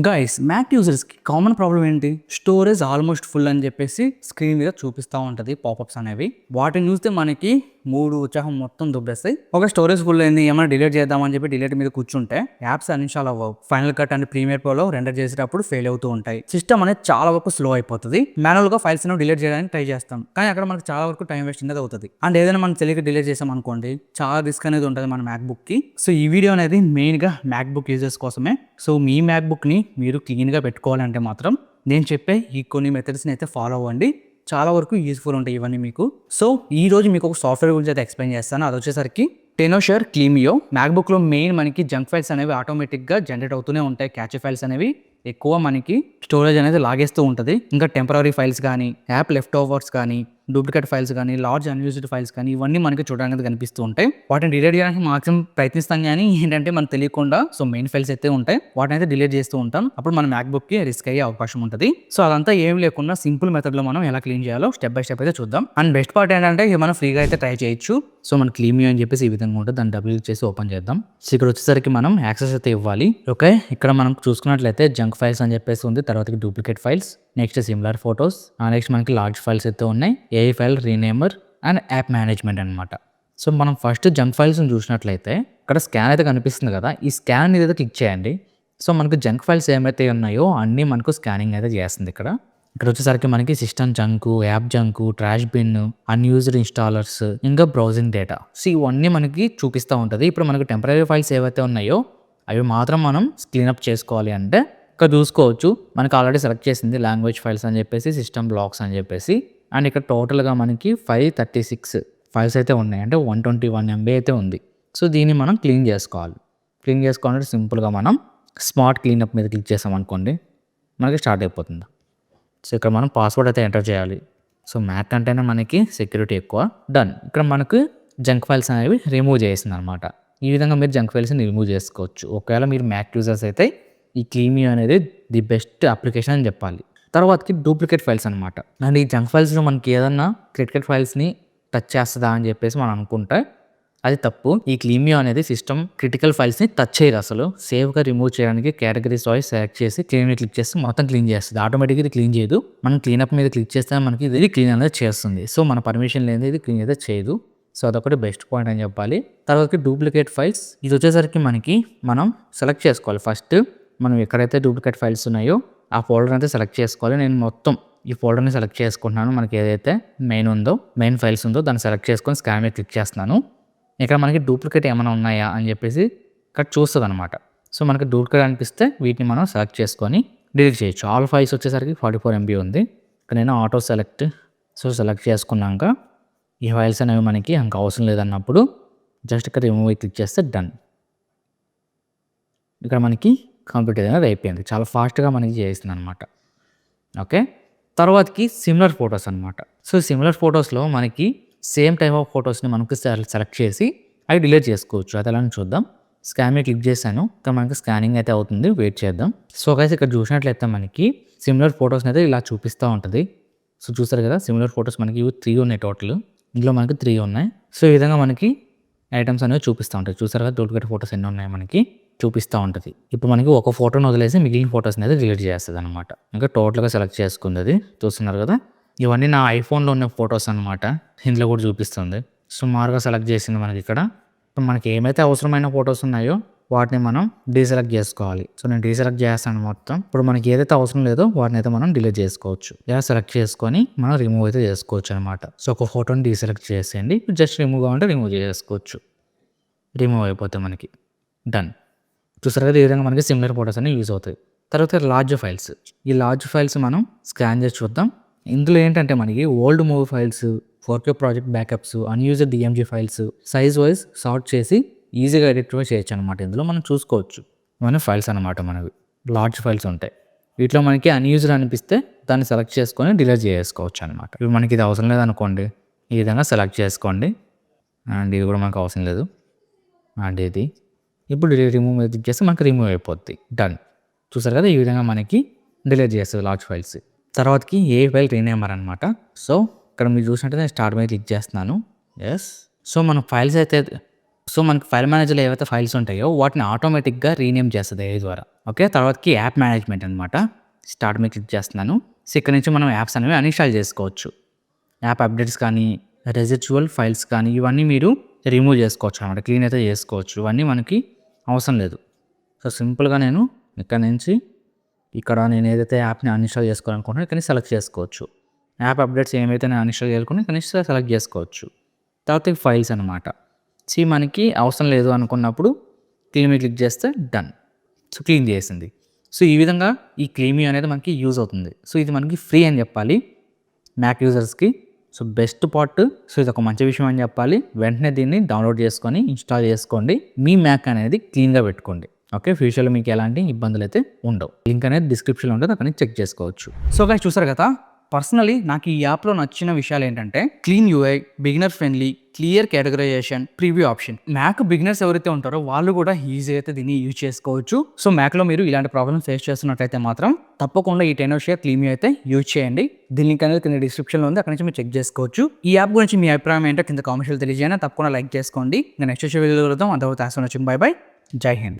Guys Mac యూజర్స్కి common problem ఏంటి? Storage almost full అని చెప్పేసి స్క్రీన్ మీద చూపిస్తూ ఉంటుంది పాపప్స్ అనేవి. వాటిని చూస్తే మనకి మూడు ఉత్సాహం మొత్తం దుబ్బేస్తాయి. ఒక స్టోరేజ్ ఫుల్ అయింది, ఏమైనా డిలీట్ చేద్దామని చెప్పి డిలీట్ మీద కూర్చుంటే యాప్స్ అన్ఇన్స్టాల్ అవ్వవు. ఫైనల్ కట్ అండ్ ప్రీమియర్ ప్రోలో రెండర్ చేసేటప్పుడు ఫెయిల్ అవుతూ ఉంటాయి. సిస్టమ్ అనేది చాలా వరకు స్లో అయిపోతుంది. మాన్యువల్గా ఫైల్స్ డిలీట్ చేయడానికి ట్రై చేస్తాం, కానీ అక్కడ మనకి చాలా వరకు టైం వేస్ట్ అనేది అవుతుంది. అండ్ ఏదైనా మనం తెలియక డిలీట్ చేసాం అనుకోండి, చాలా రిస్క్ అనేది ఉంటుంది మన మ్యాక్బుక్ కి. సో ఈ వీడియో అనేది మెయిన్గా మ్యాక్బుక్ యూజర్స్ కోసమే. సో మీ మ్యాక్బుక్ని మీరు క్లీన్గా పెట్టుకోవాలంటే మాత్రం నేను చెప్పే ఈ కొన్ని మెథడ్స్ని అయితే ఫాలో అవ్వండి. చాలా వరకు యూస్ఫుల్ ఉంటాయి ఇవన్నీ మీకు. సో ఈ రోజు మీకు ఒక సాఫ్ట్వేర్ గురించి అయితే ఎక్స్ప్లెయిన్ చేస్తాను. అది వచ్చేసరికి టెనోషర్ క్లీమియో. మ్యాక్బుక్లో మెయిన్ మనకి జంక్ ఫైల్స్ అనేవి ఆటోమేటిక్గా జనరేట్ అవుతూనే ఉంటాయి. క్యాచ్ ఫైల్స్ అనేవి ఎక్కువ మనకి స్టోరేజ్ అనేది లాగేస్తూ ఉంటుంది. ఇంకా టెంపరీ ఫైల్స్ కానీ, యాప్ లెఫ్ట్ ఓవర్స్ కానీ, డూప్లికేట్ ఫైల్స్ కానీ, లార్జ్ అన్యూజ్డ్ ఫైల్స్ కానీ ఇవన్నీ మనకి చూడడానికి కనిపిస్తూ ఉంటాయి. వాటిని డిలీట్ చేయడానికి మాక్సిమం ప్రయత్నిస్తాం, కానీ ఏంటంటే మనకు తెలియకుండా సో మెయిన్ ఫైల్స్ అయితే ఉంటాయి, వాటిని అయితే డిలీట్ చేస్తూ ఉంటాం. అప్పుడు మన మ్యాక్బుక్ కి రిస్క్ అయ్యే అవకాశం ఉంటుంది. సో అదంతా ఏం లేకుండా సింపుల్ మెథడ్ లో మనం ఎలా క్లీన్ చేయాలో స్టెప్ బై స్టెప్ అయితే చూద్దాం. అండ్ బెస్ట్ పార్ట్ ఏంటంటే ఇది మనం ఫ్రీగా అయితే ట్రై చేయొచ్చు. సో మన క్లీమియో అని చెప్పేసి ఈ విధంగా ఉంటుంది. దాన్ని డబుల్ చేసి ఓపెన్ చేద్దాం. సో ఇక్కడ వచ్చేసరికి మనం యాక్సెస్ అయితే ఇవ్వాలి. ఓకే, ఇక్కడ మనం చూసుకున్నట్లయితే జంక్ ఫైల్స్ అని చెప్పేసి ఉంది, తర్వాత duplicate files, next similar photos, next మనకి లార్జ్ ఫైల్స్ అయితే ఉన్నాయి, AI file renamer and app management అనమాట. సో మనం ఫస్ట్ జంక్ ఫైల్స్ని చూసినట్లయితే ఇక్కడ స్కాన్ అయితే కనిపిస్తుంది కదా, ఈ స్కాన్ మీద క్లిక్ చేయండి. సో మనకు జంక్ ఫైల్స్ ఏమైతే ఉన్నాయో అన్నీ మనకు స్కానింగ్ అయితే చేస్తుంది. ఇక్కడ వచ్చేసరికి మనకి సిస్టమ్ జంకు, యాప్ జంకు, ట్రాష్ బిన్, అన్యూజ్డ్ ఇన్స్టాలర్స్, ఇంకా బ్రౌజింగ్ డేటా. సో ఇవన్నీ మనకి చూపిస్తూ ఉంటుంది. ఇప్పుడు మనకు టెంపరీ ఫైల్స్ ఏవైతే ఉన్నాయో అవి మాత్రం మనం క్లీనప్ చేసుకోవాలి అంటే ఇక్కడ చూసుకోవచ్చు, మనకి ఆల్రెడీ సెలెక్ట్ చేసింది లాంగ్వేజ్ ఫైల్స్ అని చెప్పేసి, సిస్టమ్ బ్లాక్స్ అని చెప్పేసి. అండ్ ఇక్కడ టోటల్గా మనకి 536 ఫైల్స్ అయితే ఉన్నాయి, అంటే 121 MB అయితే ఉంది. సో దీన్ని మనం క్లీన్ చేసుకోవాలి. క్లీన్ చేసుకోవాలంటే సింపుల్గా మనం స్మార్ట్ క్లీనప్ మీద క్లిక్ చేసాం అనుకోండి, మనకి స్టార్ట్ అయిపోతుంది. సో ఇక్కడ మనం పాస్వర్డ్ అయితే ఎంటర్ చేయాలి. సో మ్యాక్ అంటేనే మనకి సెక్యూరిటీ ఎక్కువ. డన్. ఇక్కడ మనకు జంక్ ఫైల్స్ అనేవి రిమూవ్ చేసింది అనమాట. ఈ విధంగా మీరు జంక్ ఫైల్స్ని రిమూవ్ చేసుకోవచ్చు. ఒకవేళ మీరు మ్యాక్ యూజర్స్ అయితే ఈ క్లీమియో అనేది ది బెస్ట్ అప్లికేషన్ అని చెప్పాలి. తర్వాతకి డూప్లికేట్ ఫైల్స్ అనమాట. అండ్ ఈ జంక్ ఫైల్స్లో మనకి ఏదన్నా క్రిటికల్ ఫైల్స్ని టచ్ చేస్తుందా అని చెప్పేసి మనం అనుకుంటే అది తప్పు. ఈ క్లీమియో అనేది సిస్టమ్ క్రిటికల్ ఫైల్స్ని టచ్ చేయదు అసలు. సేవ్గా రిమూవ్ చేయడానికి కేటగిరీస్ వాయిస్ సెలెక్ట్ చేసి క్లీన్ మీద క్లిక్ చేస్తే మొత్తం క్లీన్ చేస్తుంది. ఆటోమేటిక్గా ఇది క్లీన్ చేయదు. మనం క్లీనప్ మీద క్లిక్ చేస్తే మనకి ఇది క్లీన్ అనేది చేస్తుంది. సో మన పర్మిషన్ లేనిది ఇది క్లీన్ అయితే చేయదు. సో అదొకటి బెస్ట్ పాయింట్ అని చెప్పాలి. తర్వాత డూప్లికేట్ ఫైల్స్, ఇది వచ్చేసరికి మనకి మనం సెలెక్ట్ చేసుకోవాలి. ఫస్ట్ మనం ఎక్కడైతే డూప్లికేట్ ఫైల్స్ ఉన్నాయో ఆ ఫోల్డర్ అయితే సెలెక్ట్ చేసుకోవాలి. నేను మొత్తం ఈ ఫోల్డర్ని సెలెక్ట్ చేసుకుంటున్నాను. మనకి ఏదైతే మెయిన్ ఫైల్స్ ఉందో దాన్ని సెలెక్ట్ చేసుకొని స్కాన్ మీద క్లిక్ చేస్తున్నాను. ఇక్కడ మనకి డూప్లికేట్ ఏమైనా ఉన్నాయా అని చెప్పేసి ఇక్కడ చూస్తుంది అనమాట. సో మనకి డూప్లికేట్ అనిపిస్తే వీటిని మనం సెలెక్ట్ చేసుకొని డిలీట్ చేయొచ్చు. ఆల్ ఫైల్స్ వచ్చేసరికి 44 MB ఉంది. ఇక్కడ నేను ఆటో సెలెక్ట్ చేసుకున్నాక ఈ ఫైల్స్ అనేవి మనకి ఇంకా అవసరం లేదన్నప్పుడు జస్ట్ ఇక్కడ రిమూవ్ క్లిక్ చేస్తే డన్. ఇక్కడ మనకి కంప్లీట్ అనేది అయిపోయింది. చాలా ఫాస్ట్గా మనకి చేస్తుంది అనమాట. ఓకే, తర్వాతకి సిమిలర్ ఫొటోస్ అనమాట. సో సిమిలర్ ఫొటోస్లో మనకి సేమ్ టైప్ ఆఫ్ ఫొటోస్ని మనకి సెలెక్ట్ చేసి అవి డిలీట్ చేసుకోవచ్చు. అది ఎలా చూద్దాం. స్కాన్ మీద క్లిక్ చేశాను, ఇక్కడ మనకి స్కానింగ్ అయితే అవుతుంది, వెయిట్ చేద్దాం. సో గైస్ ఇక్కడ చూసినట్లయితే మనకి సిమిలర్ ఫొటోస్ని అయితే ఇలా చూపిస్తూ ఉంటుంది. సో చూస్తారు కదా, సిమిలర్ ఫొటోస్ మనకి 3 ఉన్నాయి టోటల్. ఇందులో మనకి 3 ఉన్నాయి. సో ఈ విధంగా మనకి ఐటమ్స్ అనేవి చూపిస్తూ ఉంటాయి. చూసారు కదా డూప్లికేట్ ఫొటోస్ ఎన్ని ఉన్నాయి మనకి చూపిస్తూ ఉంటుంది. ఇప్పుడు మనకి ఒక ఫోటోని వదిలేసి మిగిలిన ఫొటోస్ని అయితే డిలీట్ చేస్తుంది అనమాట. ఇంకా టోటల్గా సెలెక్ట్ చేసుకుంది. చూస్తున్నారు కదా, ఇవన్నీ నా ఐఫోన్లో ఉన్న ఫొటోస్ అనమాట. ఇందులో కూడా చూపిస్తుంది. సుమారుగా సెలెక్ట్ చేసింది మనకి ఇక్కడ. ఇప్పుడు మనకి ఏమైతే అవసరమైన ఫొటోస్ ఉన్నాయో వాటిని మనం డీసెలెక్ట్ చేసుకోవాలి. సో నేను డీసెలెక్ట్ చేస్తాను మొత్తం. ఇప్పుడు మనకి ఏదైతే అవసరం లేదో వాటిని అయితే మనం డిలీట్ చేసుకోవచ్చు. ఇలా సెలెక్ట్ చేసుకొని మనం రిమూవ్ అయితే చేసుకోవచ్చు అనమాట. సో ఒక ఫోటోని డీసెలెక్ట్ చేసేయండి, జస్ట్ రిమూవ్ కావాలంటే రిమూవ్ చేసుకోవచ్చు. రిమూవ్ అయిపోతే మనకి డన్. చూసారు కదా, ఈ విధంగా మనకి సిమిలర్ ఫొటోస్ అనేవి యూజ్ అవుతాయి. తర్వాత లార్జ్ ఫైల్స్, ఈ లార్జ్ ఫైల్స్ మనం స్కాన్ చేసి చూద్దాం. ఇందులో ఏంటంటే మనకి old movie files, 4K project backups, unused DMG files size wise sort చేసి ఈజీగా ఎడిట్ చేయొచ్చు అనమాట. ఇందులో మనం చూసుకోవచ్చు మన ఫైల్స్ అనమాట. మనవి లార్జ్ ఫైల్స్ ఉంటాయి. వీటిలో మనకి అన్యూజ్డ్ అనిపిస్తే దాన్ని సెలెక్ట్ చేసుకొని డిలీట్ చేసుకోవచ్చు అనమాట. ఇప్పుడు మనకి ఇది అవసరం లేదనుకోండి, ఈ విధంగా సెలెక్ట్ చేసుకోండి. అండ్ ఇది కూడా మనకు అవసరం లేదు. అండ్ ఇది ఇప్పుడు రిమూవ్ మీద క్లిక్ చేస్తే మనకి రిమూవ్ అయిపోద్ది. డన్. చూసారు కదా, ఈ విధంగా మనకి డిలీట్ చేస్తుంది లార్జ్ ఫైల్స్. తర్వాతకి ఏ ఫైల్ రీనేమర్ అనమాట. సో ఇక్కడ మీరు చూసినట్టయితే నేను స్టార్ట్ మీద క్లిక్ చేస్తున్నాను. ఎస్. సో మన ఫైల్స్ అయితే సో మనకి ఫైల్ మేనేజర్లో ఏవైతే ఫైల్స్ ఉంటాయో వాటిని ఆటోమేటిక్గా రీనేమ్ చేస్తుంది AI ద్వారా. ఓకే, తర్వాతకి యాప్ మేనేజ్మెంట్ అనమాట. స్టార్ట్ మీద క్లిక్ చేస్తున్నాను. సో ఇక్కడ నుంచి మనం యాప్స్ అనేవి అన్ఇన్‌స్టాల్ చేసుకోవచ్చు. యాప్ అప్డేట్స్ కానీ, రెసిడ్యువల్ ఫైల్స్ కానీ ఇవన్నీ మీరు రిమూవ్ చేసుకోవచ్చు అనమాట. క్లీన్ అయితే చేసుకోవచ్చు. ఇవన్నీ మనకి అవసరం లేదు. సో సింపుల్గా నేను ఇక్కడ నుంచి ఇక్కడ నేను ఏదైతే యాప్ని అన్ఇన్‌స్టాల్ చేసుకోవాలనుకుంటున్నానో ఇక్కడ నుంచి సెలెక్ట్ చేసుకోవచ్చు. యాప్ అప్డేట్స్ ఏమైతే నేను అన్ఇన్‌స్టాల్ చేయాలనుకున్నా ఇక్కడ నుంచి సెలెక్ట్ చేసుకోవచ్చు. తర్వాత ఫైల్స్ అనమాట. మనకి అవసరం లేదు అనుకున్నప్పుడు క్లీన్ మీద క్లిక్ చేస్తే డన్. సో క్లీన్ చేసింది. సో ఈ విధంగా ఈ క్లీమీ అనేది మనకి యూజ్ అవుతుంది. సో ఇది మనకి ఫ్రీ అని చెప్పాలి మ్యాక్ యూజర్స్కి. సో బెస్ట్ పార్ట్, సో ఇది ఒక మంచి విషయం అని చెప్పాలి. వెంటనే దీన్ని డౌన్లోడ్ చేసుకొని ఇన్స్టాల్ చేసుకోండి. మీ మ్యాక్ అనేది క్లీన్గా పెట్టుకోండి. ఓకే, ఫ్యూచర్లో మీకు ఎలాంటి ఇబ్బందులు అయితే ఉండవు. లింక్ అనేది డిస్క్రిప్షన్లో ఉంటుంది, అక్కడ నుంచి చెక్ చేసుకోవచ్చు. సో గైస్ చూసారు కదా, పర్సనలీ నాకు ఈ యాప్లో నచ్చిన విషయాలు ఏంటంటే clean UI, beginner friendly, clear categorization, preview option. Mac beginners ఎవరైతే ఉంటారో వాళ్ళు కూడా ఈజీ అయితే దీన్ని యూజ్ చేసుకోవచ్చు. సో మ్యాక్లో మీరు ఇలాంటి ప్రాబ్లమ్స్ ఫేస్ చేస్తున్నట్లయితే మాత్రం తప్పకుండా ఈ టెనోషియా క్లీమీ అయితే యూజ్ చేయండి. దీని లింక్ అనేది కింద డిస్క్రిప్షన్లో ఉంది, అక్కడ నుంచి మీరు చెక్ చేసుకోవచ్చు. ఈ యాప్ గురించి మీ అభిప్రాయం ఏంటో కింద కామెంట్స్లో తెలియజేయండి. తప్పకుండా లైక్ చేసుకోండి. నెక్స్ట్ వీడియోలో కలుద్దాం. అంతవరకు thanks for watching. By by. జై హింద్.